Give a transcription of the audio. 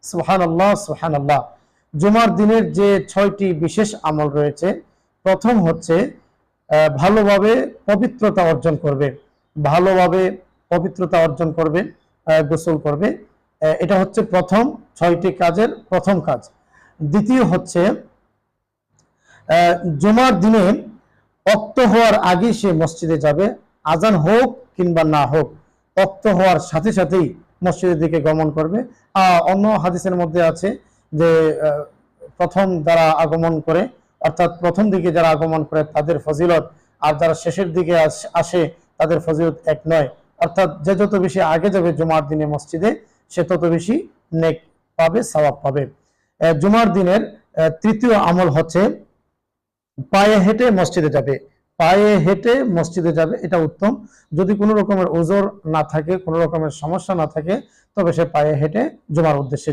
সুবহানাল্লাহ সুবহানাল্লাহ। জুমার দিনের যে 6টি বিশেষ আমল রয়েছে, প্রথম হচ্ছে ভালোভাবে পবিত্রতা অর্জন করবে, ভালোভাবে পবিত্রতা অর্জন করবে, গোসল করবে। এটা হচ্ছে প্রথম 6টি কাজের প্রথম কাজ। দ্বিতীয় হচ্ছে জুমার দিনে ওয়াক্ত হওয়ার আগে সে মসজিদে যাবে, আজান হোক কিংবা না হোক, ওয়াক্ত হওয়ার সাথে সাথেই মসজিদের দিকে গমন করবে। অন্য হাদিসের মধ্যে আছে যে প্রথম যারা আগমন করে, অর্থাৎ প্রথম দিকে যারা আগমন করে তাদের ফজিলত, আর যারা শেষের দিকে আসে তাদের ফজিলত এক নয়। অর্থাৎ যে যত বেশি আগে যাবে জুমার দিনে মসজিদে, সে তত বেশি নেক পাবে, সওয়াব পাবে। জুমার দিনের তৃতীয় আমল হচ্ছে পায়ে হেঁটে মসজিদে যাবে, পায়ে হেঁটে মসজিদে যাবে, এটা উত্তম। যদি কোনো রকমের ওজর না থাকে, কোনো রকমের সমস্যা না থাকে, তবে সে পায়ে হেঁটে জুমার উদ্দেশ্যে